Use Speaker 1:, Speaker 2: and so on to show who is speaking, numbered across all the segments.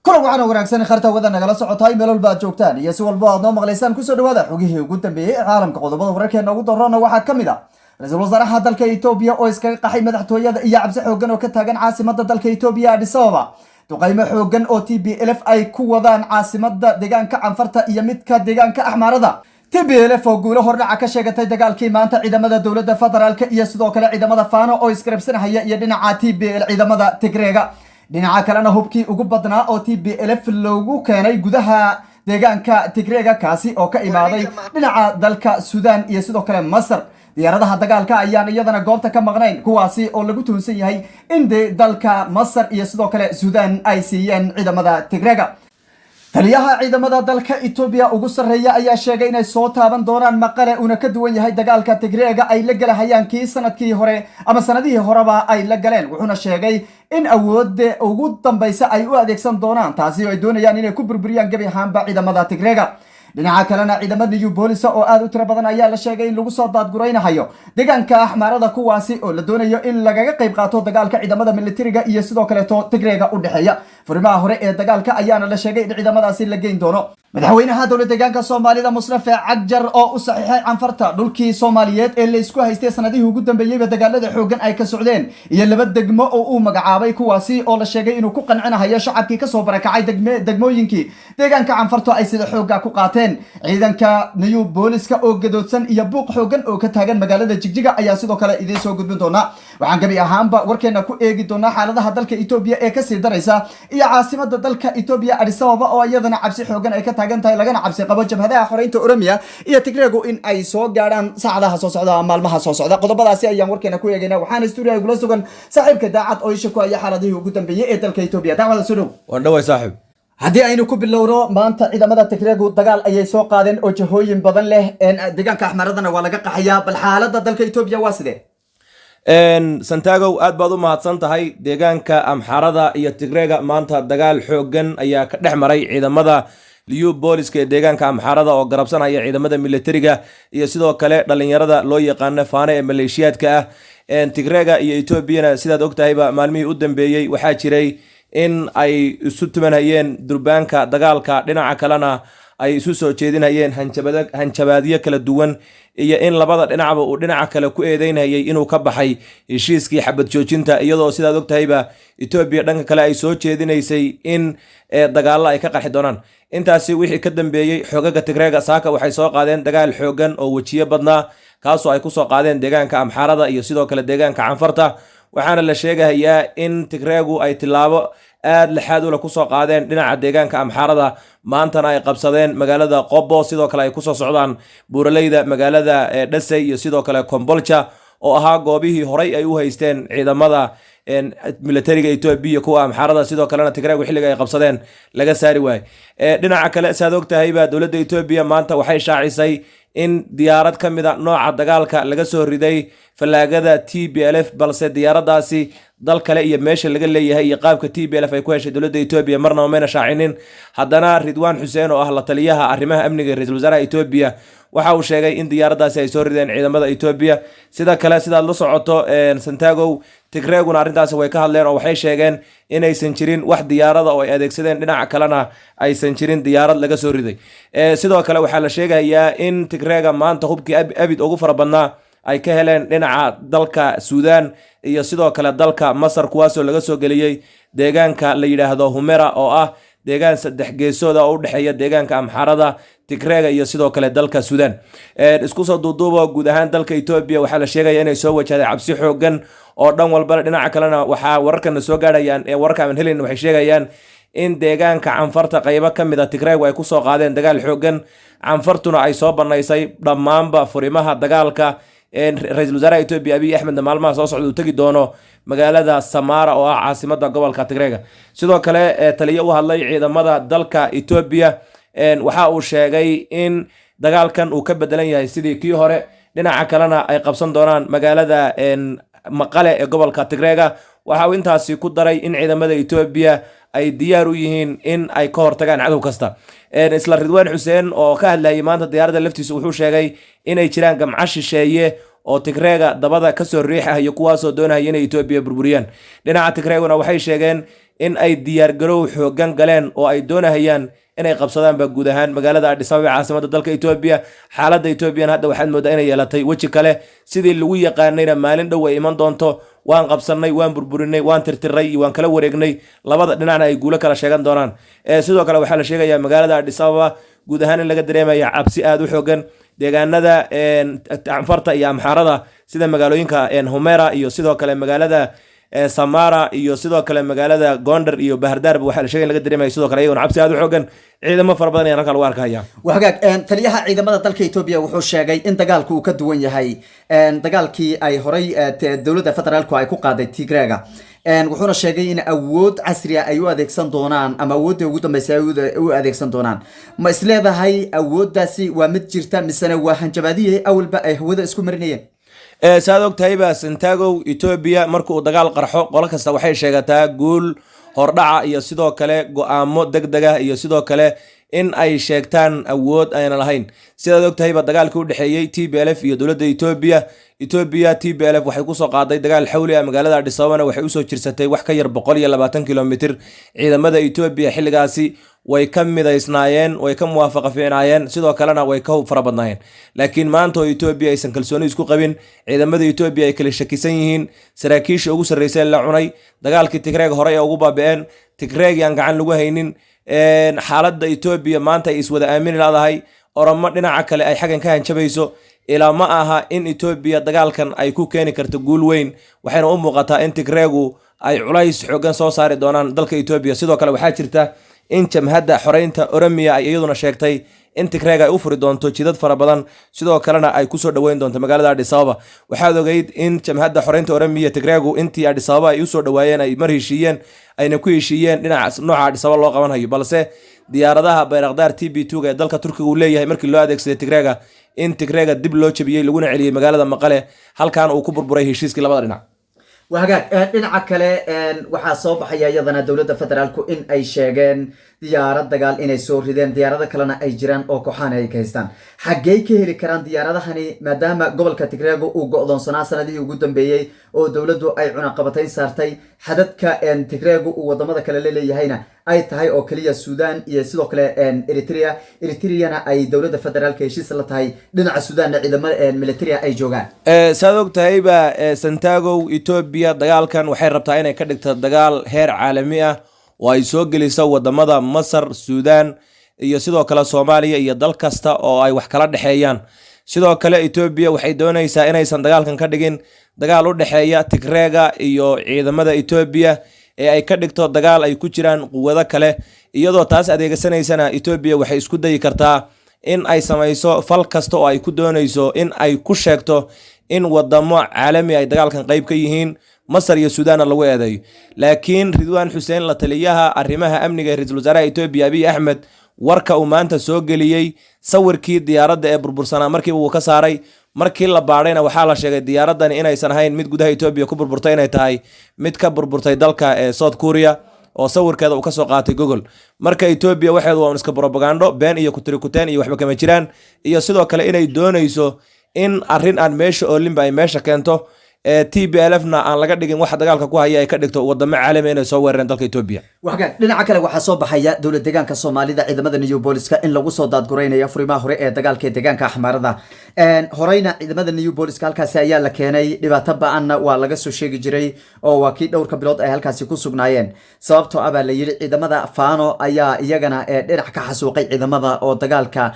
Speaker 1: kulan waxaan wanaagsan kharta wada nagala socotay meelol baad joogtaan iyo si walba aad noo maqlaysaan kusoo dhawaada xogihii ugu dambeeyay ee caalamka qodobada wararkeena ugu darroona waxaa ka mid ah ra-iisul wasaaraha dalka Itoobiya oo iskaga qaxay madaxtooyada iyo cabsi xoogan oo ka taagan caasimadda dalka Itoobiya Addis Ababa duqaymo xoogan oo TPLF ay ku wadaan caasimadda deegaanka Canfarta iyo midka deegaanka Axmaarada TPLF oo guulo hordhaca ka sheegatay dagaalkii maanta ciidamada dawladda federaalka iyo sidoo kale ciidamada Faano oo iskarabsanaya iyo dhinaca TPL ciidamada Tigreega dhinaca kalena hubkii ugu badnaa oo TPLF loogu keenay gudaha deegaanka Tigreega kaasi oo ka imaaday dhinaca dalka Suudaan iyo sidoo kale Masar diyaaradaha dagaalka ayaan iyadana goobta ka maqnayn kuwaasi oo lagu tuunsan yahay in dalka Masar iyo sidoo kale Suudaan ay siiyeen ciidamada Tigreega taliyaha ciidamada dalka Itoobiya ugu sareeya ayaa sheegay inay soo taaban doonaan Maqale una ka duwan yahay dagaalka Tigreega ay la galahayaan kii sanadkii hore ama sanadihii horeba ay la galeen wuxuuna sheegay in awoodda ugu dambaysa ay u adeegsan doonaan taasi oo ay doonayaan inay ku burburiyaan gabi ahaanba ciidamada Tigreega dhinaca kalena ciidamada New Police oo aad u tiro badan ayaa la sheegay in lagu soo daadguraynayo deegaanka Axmaarada kuwaasi oo la doonayo in lagaga qayb qaato dagaalka ciidamada militariga iyo sidoo kale Tigreega u dhaxeeya furimaha hore ee dagaalka ayaana la sheegay in ciidamadaasi la geyn doono madaxweynaha dowladda deegaanka Soomaalida Mustafa Cagjar oo u saxiixay Canfarta dhulkii Soomaaliyeed ee la isku haystay sanadihii ugu dambeeyay dagaalada xoogan ay ka socdeen iyo laba degmo oo uu magacaabay kuwaasi oo la sheegay inuu ku qancinayo shacabkii ka soo barakacay degmooyinkii deegaanka Canfarta ay sida xooga ku qaateen ciidanka New Police oo gadoodsan iyo buuq xoogan oo ka taagan magaalada Jigjiga ayaa sidoo kale idin soo gudbin doona waxaan gabi ahaanba warkeena ku eegi doonaa xaaladaha dalka Itoobiya ee ka sii daraysa iyo caasimadda dalka Itoobiya Addis Ababa oo iyadana cabsi xoogan ay ka taagantahay lagana cabsi qabo jabhadaha xoreynta Oromiya iyo Tigreegu in ay soo gaaraan saacadaha soo socda maalmaha soo socda qodobadaasi ayaan warkeena ku eegaynaa waxaan studio ay gula sugan saaxiibka daacad oo isha ku haya xaaladihii ugu dambeeyay ee dalka Itoobiya daacad soo dhow
Speaker 2: waan dhaway saaxiib
Speaker 1: haddii aynu ku bilowno maanta ciidamada Tigreegu dagaal ayay soo qaadeen oo jahooyin badan leh deegaanka Axmaaradana waa laga qaxayaa bal xaaladda dalka Itoobiya waa sidee
Speaker 2: Santiago aad baad u mahadsan tahay deegaanka Amxaarada iyo Tigreega maanta dagaal xoogan ayaa ka dhex maray ciidamada New Police ee deegaanka Amxaarada oo garabsanaya ciidamada militariga iyo sidoo kale dhalinyarada loo yaqaan Faano ee maleeshiyaadka ah Tigreega iyo Etoobiyana sidaad ogtahayba maalmihii u dambeeyay waxaa jiray in ay isu tumanayeen durbaanka dagaalka dhinaca kalena ay isu soo jeedinayeen hanjabaadyo kala duwan iyo in labada dhinacba uu dhinaca kale ku eedeynayay inuu ka baxay heshiiskii xabad joojinta iyadoo sidaad ogtahayba Itoobiya dhanka kale ay soo jeedinaysay in dagaalo ay ka qarxi doonaan intaasi wixii ka dambeeyay xogaga Tigreega saaka waxay soo qaadeen dagaal xoogan oo wajiyo badnaa kaasoo ay ku soo qaadeen deegaanka Amxaarada iyo sidoo kale deegaanka Canfarta waxaana la sheegayaa in Tigreegu ay tilaabo aad laxaad u la ku soo qaadeen dhinaca deegaanka Amxaarada maantana ay qabsadeen magaalada Qobo sidoo kale ay ku soo socdaan buuraleyda magaalada Dhasay iyo sidoo kale Kombolcha oo ahaa goobihii horay ay u haysteen ciidamada militariga Itoobiya kuwa Amxaarada sidoo kalena Tigreegu xilliga ay qabsadeen laga saari waayay dhinaca kale saad ogtahayba dowladda Itoobiya maanta waxay shaacisay in diyaarad ka mid ah nooca dagaalka laga soo riday falaagada TPLF balse diyaaradaasi dal kale iyo meesha laga leeyahay iyo qaabka TPLF ay ku heshay dowladda Itoobiya marna ma shaacinin haddana Ridwaan Xuseen oo ah la taliyaha arrimaha amniga ra'iisul wasaaraha Itoobiya waxa uu sheegay in diyaaradaasi ay soo rideen ciidamada Itoobiya sida kale sidaad la socoto Santiago Tigreeguna arrintaasi way ka hadleen oo waxay sheegeen inaysan jirin wax diyaarada oo ay adeegsadeen dhinaca kalena aysan jirin diyaarad laga soo riday sidoo kale waxaa la sheegayaa in Tigreega maanta hubkii abid ugu farabadnaa ay ka heleen dhinaca dalka Suudaan iyo sidoo kale dalka Masar kuwaasoo laga soo geliyay deegaanka la yiraahdo Humera oo ah deegaan saddex geesood oo u dhaxeeya deegaanka Amxaarada Tigreega iyo sidoo kale dalka Suudaan isku soo duuduubo guud ahaan dalka Itoobiya waxaa la sheegayaa inay soo wajahday cabsi xoogan oo dhan walba dhinaca kalena waxaa wararkana soo gaarayaan wararka aan helin waxay sheegayaan in deegaanka Canfarta qaybo ka mid ah Tigreegu ay ku soo qaadeen dagaal xoogan Canfartuna ay soo banaysay dhammaanba furimaha dagaalka ra'iisul wasaaraha Itoobiya Abiy Ahmed maalmaha soo socda uu tagi doono magaalada Samara oo ah caasimadda gobolka Tigreega sidoo kale taliye u hadlay ciidamada dalka Itoobiya waxa uu sheegay in dagaalkan uu ka bedelan yahay sidii kii hore dhinaca kalena ay qabsan doonaan magaalada Maqale ee gobolka Tigreega waxa uu intaasi ku daray in ciidamada Itoobiya ay diyaar u yihiin in ay ka hortagaan cadow kasta isla Ridwaan Xuseen oo ka hadlayay maanta diyaaradda laftiisa wuxuu sheegay inay jiraan gamca shisheeye oo Tigreega dabada ka soo riixayo kuwaasoo doonaya inay Itoobiya burburiyaan dhinaca Tigreeguna waxay sheegeen in ay diyaargarow xoogan galeen oo ay doonahayaan inay qabsadaanba guud ahaan magaalada Addis Ababa caasimada dalka Ethiopia. xaaladda Ethiopian hadda waxaad moodaa inay yeelatay weji kale sidii lagu yaqaanayna maalin dhow ay iman doonto. waan qabsanay, waan burburinay, waan tirtiray, waan kala wareegnay, labada dhinacna ay guulo kala sheegan doonaan. sidoo kale waxaa la sheegayaa magaalada Addis Ababa guud ahaan in laga dareemaya cabsi aad u xoogan. deegaanada Anfarta iyo Amxaarada sida magaalooyinka Humera iyo sidoo kale magaalada Samara iyo sidoo kale magaalada Gondar iyo Bahardar waxaa la sheegay in laga dareemayo sidoo kale ayaguna cabsi aad u xoogan. ciidamo fara badan ayaa halka lagu arkaya.
Speaker 1: wahagaag taliyaha ciidamada dalka Ethiopia wuxuu sheegay in dagaalku uu ka duwan yahay dagaalkii ay horay dowladda federaalku ay ku qaaday Tigreega. wuxuuna sheegay in awood casri ah ay u adeegsan doonaan ama awoodda ugu dambeysay ay u adeegsan doonaan. ma isleedahay awooddaasi waa mid jirta misena waa hanjabaadiyay awalba ay hawada isku marinayeen?
Speaker 2: saad ogtahayba Santiago Ethiopia markuu dagaal qarxo qolo kasta waxay sheegataa guul hordhaca iyo sidoo kale go'aamo degdeg ah iyo sidoo kale in ay sheegtaan awood ayna lahayn. sidaad ogtahayba dagaalkii u dhaxeeyay TPLF iyo dowladda Ethiopia TPLF waxay ku soo qaaday dagaal xawli ah magaalada Addis Ababa. waxay u soo jirsatay wax ka yar 120 kilomitir. ciidamada Ethiopia xilligaasi way ka midaysnaayeen, way ka muwaafaqa fiicnaayeen, sidoo kalena way ka fara badnaayeen. laakiin maanta oo Ethiopia aysan kalsooni isku qabin, ciidamada Ethiopia ay kala shakisan yihiin, saraakiisha ugu sarreysay la cunay, dagaalkii Tigreeg hore ay ugu baaba'een, Tigreeg aan gacan lagu haynin, xaaladda Ethiopia maanta ay iswada aamini laadahay, Oromo dhinaca kale ay xagan ka hanjabayso. ilaa ma aha in Ethiopia dagaalkan ay ku keeni karto guul weyn. waxayna u muuqataa in Tigreegu ay culays xoogan soo saari doonaan dalka Ethiopia. sidoo kale waxaa jirta in jamhadda xoreynta Oromia ay iyaduna sheegtay in Tigreeg ay u furi doonto jidad fara badan, sidoo kalena ay kusoo dhaweyn doonto magaalada Addis Ababa. waxaad ogeyd in jamhadda xoreynta Oromia Tigreegu intii Addis Ababa ay usoo dhawaayeen ay mar heshiiyeen, ayna ku heshiiyeen dhinaca nooca Addis Ababa loo qaban hayo, balse diyaaradaha Bayraktar TB2 ee dalka Turkiga uu leeyahay markii loo adeegsaday Tigreega in Tigreega dib loo jabiyay laguna celiyay magaalada Maqale, halkaan uu ku burburay heshiiskii labada dhinac.
Speaker 1: wahagaag dhinaca kale waxaa soo baxaya iyadana dowladda federaalku in ay sheegeen diyaarad dagaal inay soo rideen, diyaarado kalena ay jiraan oo kooxahan ay ka haystaan. xaggey ka heli karaan diyaaradahani maadaama gobolka Tigreega uu go'doonsanaa sanadihii ugu dambeeyey oo dowladdu ay cunaqabatayn saartay? xadadka Tigreegu uu wadamada kale la leeyahayna ay tahay oo kaliya Suudaan iyo sidoo kale Eritreana ay dowladda federaalka heshiis la tahay, dhinaca Suudaanna ciidamada military ay joogaan.
Speaker 2: saad ogtahayba Santiago Ethiopia dagaalkan waxay rabtaa inay ka dhigto dagaal heer caalami ah oo ay soo geliso wadamada Masar, Suudaan iyo sidoo kale Soomaaliya iyo dal kasta oo ay wax kala dhaxeeyaan. sidoo kale Ethiopia waxay doonaysaa inaysan dagaalkan ka dhigin dagaal u dhaxeeya Tigreega iyo ciidamada Ethiopia ee ay ka dhigto dagaal ay ku jiraan quwado kale. iyadoo taas adeegsanaysana Ethiopia waxay isku dayi kartaa in ay samayso fal kasta oo ay ku doonayso in ay ku sheegto in wadamo caalami ay dagaalkan qayb ka yihiin, Masar iyo Suudaan lagu eedeeyo. laakiin Ridwaan Xuseen la taliyaha arrimaha amniga ee ra'iisul wasaaraha Ethiopia Abiy Ahmed warka uu maanta soo geliyay sawirkii diyaaradda ee burbursanaa markii uu ka saaray, markii la baadhayna waxaa la sheegay diyaaradani inaysan ahayn mid gudaha Ethiopia ku burburtay, inay tahay mid ka burburtay dalka South Korea oo sawirkeeda uu ka soo qaatay Google. marka Ethiopia waxeedu waa iska propaganda been iyo kutirikuteen iyo waxba kama jiraan, iyo sidoo kale inay doonayso in arrin aan meesha oolinba ay meesha keento. TPLF-na aan laga dhigin wax dagaalka ku haya ay ka dhigto wadamo caalami inay soo weerareen dalka Ethiopia.
Speaker 1: wahagaag dhinaca kale waxaa soo baxaya dowlad deegaanka Soomaalida ciidamada New Police in lagu soo daadguraynaya furimaha hore ee dagaalka deegaanka Axmaarada. horeyna ciidamada New Police halkaasi ayaa la keenay, dhibaato ba'anna waa laga soo sheegi jiray oo waa kii dhowrka bilood ay halkaasi ku sugnaayeen. sababtoo ah baa la yiri ciidamada Faano ayaa iyagana dhinac ka xasuuqay ciidamada oo dagaalka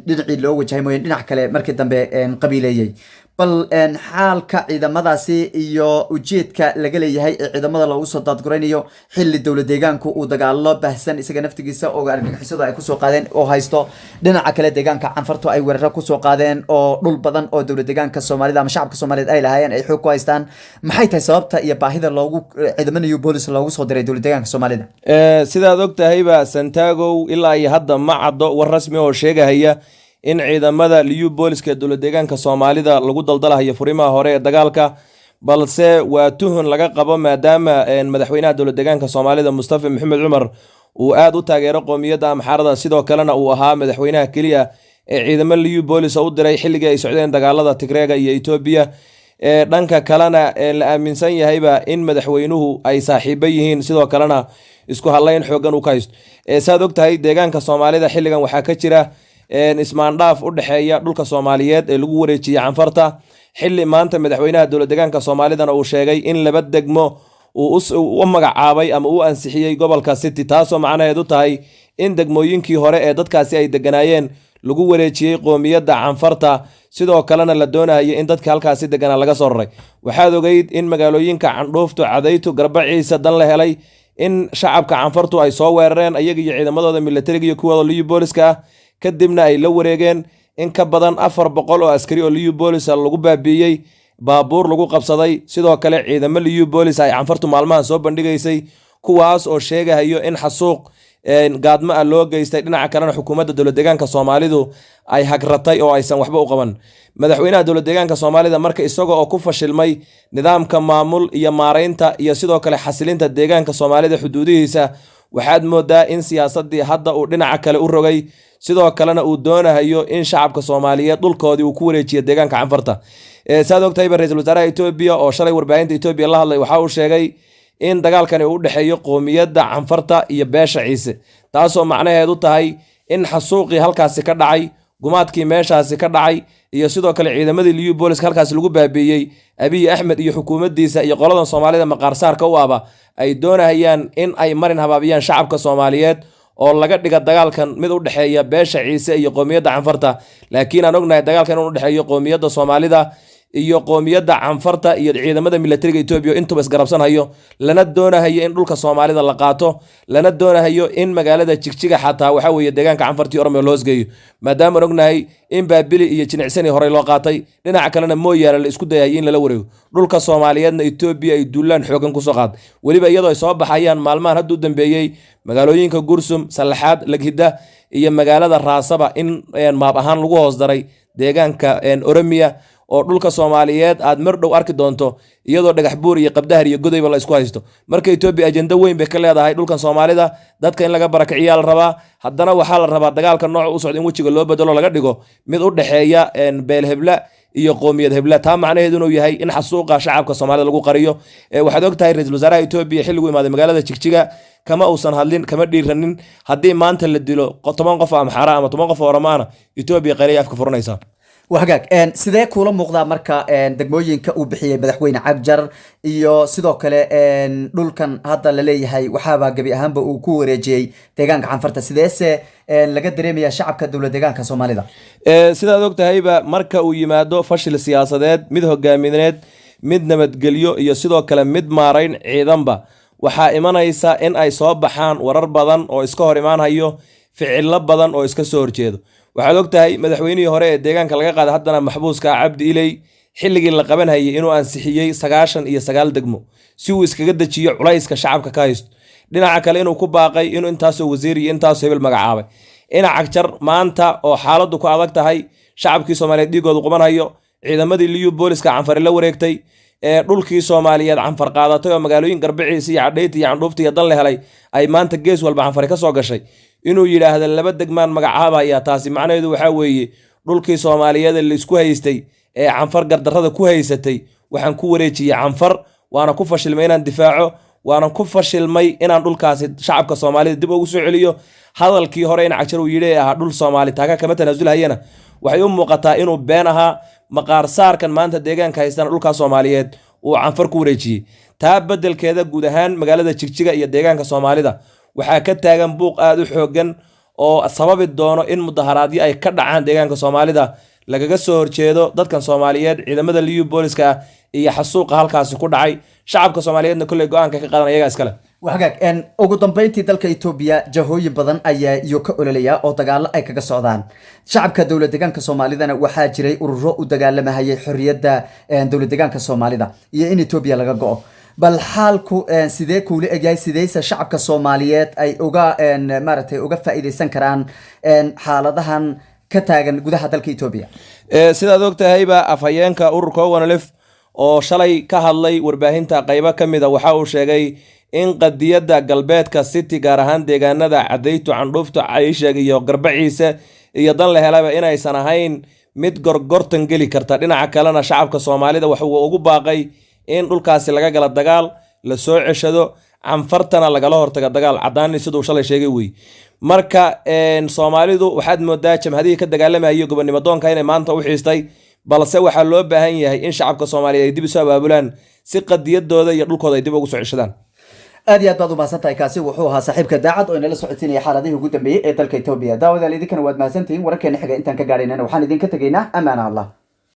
Speaker 1: dhinacii loo wajahay mooyeen dhinac kale markii dambe qabiileeyay. bal xaalka ciidamadaasi iyo ujeedka laga leeyahay ee ciidamada loogu soo daadguraynayo xilli dowlad deegaanku uu dagaalo baahsan isaga naftigiisa oo argagixisada ay kusoo qaadeen oo haysto, dhinaca kale deegaanka Canfartu ay weeraro kusoo qaadeen oo dhul badan oo dowlad deegaanka Soomaalida ama shacabka Soomaaliyeed ay lahaayeen ay xoog ku haystaan. maxay tahay sababta iyo baahida loogu ciidamada New Police loogu soo diray dowlad deegaanka Soomaalida?
Speaker 2: sidaad ogtahayba Santiago ilaa iyo hadda ma caddo war rasmi oo sheegaya in ciidamada New Police ee dowlad deegaanka Soomaalida lagu daldalayo furimaha hore ee dagaalka, balse waa tuhun laga qabo maadaama madaxweynaha dowlad deegaanka Soomaalida Mustafa Maxamed Cumar uu aad u taageero qoomiyadda Amxaarada, sidoo kalena uu ahaa madaxweynaha kaliya ee ciidamada New Police u diray xilligii ay socdeen dagaalada Tigreega iyo Ethiopia. dhanka kalena la aaminsan yahayba in madaxweynuhu ay saaxiibo yihiin sidoo kalena isku hadlayn xoogan uu ka haysto saad ogtahay deegaanka soomaalida xilligan waxaa ka jira ismaandhaaf u dhexeeya dhulka soomaaliyeed ee lagu wareejiyey canfarta xilli maanta madaxweynaha dowlad deegaanka soomaalidana uu sheegay in 2 degmo uu u magacaabay ama uu ansixiyey gobolka city taasoo macnaheedu tahay in degmooyinkii hore ee dadkaasi ay deganaayeen lagu wareejiyey qoomiyadda canfarta sidoo kalena la doonayay in dadka halkaasi deganaa laga soo raray waxaad ogeyd in magaalooyinka candhuuftu cadaytu garbaciisa dan la helay in shacabka canfartu ay soo weerareen ayaga iyo ciidamadooda militariga iyo kuwooda liyu booliska ah kadibna ay la wareegeen in ka badan 400 oo askari oo liyu boolisa lagu baabiiyey baabuur lagu qabsaday sidoo kale ciidamo liyu boolis ay canfartu maalmahan soo bandhigaysay kuwaas oo sheegahayo in xasuuq gaadmo ah loo geystay dhinaca kalena xukuumadda dowlad deegaanka Soomaalidu ay hagratay oo aysan waxba u qaban madaxweynaha dowlad deegaanka Soomaalida marka isagoo oo ku fashilmay nidaamka maamul iyo maareynta iyo sidoo kale xasilinta deegaanka Soomaalida xuduudihiisa waxaad moodaa in siyaasadii hadda uu dhinaca kale u rogay sidoo kalena uu doonayo in shacabka Soomaaliyeed dhulkoodii uu ku wareejiyo deegaanka canfarta saad ogtahay ra'iisul wasaaraha Itoobiya oo shalay warbaahinta Itoobiya la hadlay waxa uu sheegay in dagaalkani uu dhaxeeyo qoomiyadda canfarta iyo beesha ciise taasoo macnaheedu tahay in xasuuqii halkaasi ka dhacay gumaadkii meeshaasi ka dhacay iyo sidoo kale ciidamadii liyu booliska halkaasi lagu baabiiyey Abiy Ahmed iyo xukuumaddiisa iyo qoladan Soomaalida maqaarsaarka u aba ay doonayaan in ay marin habaabiyaan shacabka Soomaaliyeed oo laga dhiga dagaalkan mid u dhaxeeya beesha ciise iyo qoomiyadda canfarta laakiin aan ognahay dagaalkan uu u dhaxeeyo qoomiyadda Soomaalida iyo qoomiyadda canfarta iyo ciidamada militariga Itoobiya intuba isgarabsanayo lana doonayo in dhulka Soomaalida la qaato lana doonayo in magaalada Jigjiga xataa waxa weeye deegaanka canfartii Oromo loo isgeeyo maadaama ognahay in Baabili iyo Jinicsani hore loo qaatay dhinaca kalena Mooyaale la isku dayay in lala wareego dhulka Soomaaliyeedna Itoobiya ay duulaan xoogan ku soo qaad waliba iyadoo ay soo baxayaan maalmahan hadda u dambeeyay magaalooyinka Gursum Salaxaad Laghida iyo magaalada Raasaba in maab ahaan lagu hoos daray deegaanka Oromiya oo dhulka Soomaaliyeed aad mar dhow arki doonto iyadoo dhagax buur iyo qabdahar iyo godayba la isku haysto marka Itoobiya ajenda weyn bay ka leedahay dhulkan Soomaalida dadka in laga barakiciyaa la rabaa haddana waxaa la rabaa dagaalka nooc u socdo in wajiga loo bedelo laga dhigo mid u dhaxeeya beel hebla iyo qoomiyad hebla taa macnaheedu inuu yahay in xasuuqa shacabka Soomaalida lagu qariyo waxaad ogtahay ra'iisul wasaaraha Itoobiya xilligu imaaday magaalada Jigjiga kama uusan hadlin kama dhiiranin haddii maanta la dilo 10 qof amxara ama 10 qof oo Oromaana Itoobiya qariyo afka furanaysa
Speaker 1: وهجاك sidee kula muuqda marka degmooyinka uu bixiyay madaxweyne Cagjar iyo sidoo kale dhulkan hadda la leeyahay waxaaba gabi ahaanba uu ku wareejiyay deegaanka canfarta sideese laga dareemaya shacabka dowlad deegaanka Soomaalida
Speaker 2: sidaad ogtahayba marka uu yimaado fashil siyaasadeed mid hogaamineed mid nabadgelyo iyo sidoo kale mid maareyn ciidanba waxaa imanaysa in ay soo baxaan warar badan oo iska hor imaanayo ficilo badan oo iska soo horjeedo waxaad ogtahay madaxweynihii hore ee deegaanka laga qaaday haddana maxbuuska Cabdi Ilay xilligii la qabanayay inuu ansixiyay 99 degmo si uu iskaga dajiyo culayska shacabka ka haysto dhinaca kale inuu ku baaqay inuu intaasoo wasiir iyo intaasoo hebel magacaabay ina Cagjar maanta oo xaaladdu ku adag tahay shacabkii Soomaaliyeed dhigoodu qubanayo ciidamadii liyu booliska canfar la wareegtay dhulkii Soomaaliyeed canfar qaadatay oo magaalooyin Garbaciisa iyo Cadheyti iyo Candhuufta iyo dan la helay ay maanta gees walba canfar ka soo gashay inuu yiraahdo 2 degmaan magacaabaya taasi macnaheedu waxa weeye dhulkii Soomaaliyeed la isku haystay ee canfar gardarrada ku haysatay waxaan ku wareejiyay canfar waana ku fashilmay inaan difaaco waana ku fashilmay inaan dhulkaasi shacabka Soomaalida dib ugu soo celiyo hadalkii hore in Cagjar uu yiri ah dhul Soomaali taaga kama tanaasulhayna waxay u muuqataa inuu been ahaa maqaar saarkan maanta deegaanka haystaan dhulka Soomaaliyeed uu canfar ku wareejiyay taa bedelkeeda guud ahaan magaalada Jigjiga iyo deegaanka Soomaalida waxaa ka taagan buuq aad u xoogan oo sababi doono in mudaharaadyo ay ka dhacaan deegaanka Soomaalida lagaga soo horjeedo dadkan Soomaaliyeed ciidamada liyu booliska iyo xasuuqa halkaasi ku dhacay shacabka Soomaaliyeedna kulay go'aanka ka qaadan iyaga iskale
Speaker 1: وهجاك ugu dambeyntii dalka Itoobiya jahooyin badan ayaa iyo ka ololaya oo dagaalo ay kaga socdaan shacabka dowlad deegaanka Soomaalidana waxaa jiray ururo u dagaalamaya xorriyadda dowlad deegaanka Soomaalida iyo in Itoobiya laga go'o bal xaalku sidee kuula egyahay sideysa shacabka Soomaaliyeed ay uga maaragtay uga faa'iideysan karaan xaaladahan ka taagan gudaha dalka Itoobiya
Speaker 2: sidaad ogtahayba afhayeenka ururka Wanalef oo shalay ka hadlay warbaahinta qaybo kamida waxa uu sheegay in qadiyada galbeedka city gaar ahaan deegaanada Cadeytu Candhuufta Cayshag iyo Garbaciisa iyo dan la helaba inaysan ahayn mid gorgortan geli karta. Dhinaca kalena shacabka Soomaalida waxa uu ugu baaqay in dhulkaasi laga gala dagaal, la soo ceshado, canfartana lagala hortago dagaal cadaan sidoo shalay sheegay wey. Marka Soomaalidu waxaad moodaa jamhadihii ka dagaalamayay gobonimo doonka inay maanta u xiistay, balse waxaa loo baahan yahay in shacabka Soomaaliyeed ay dib isu abaabulaan si qadiyadooda iyo dhulkooda ay dib ugu soo ceshadaan.
Speaker 1: aad iyo aad baad u mahadsantahay. kaasi wuxuu ahaa saaxiibka daacad oo inala socodsiinaya xaaladihii ugu dambeeyey ee dalka Itoobiya. daawadaal idinkana waad mahadsantihiin. wararkeena xiga intaan ka gaadhaynana waxaan idinka tegaynaa amaana Allah.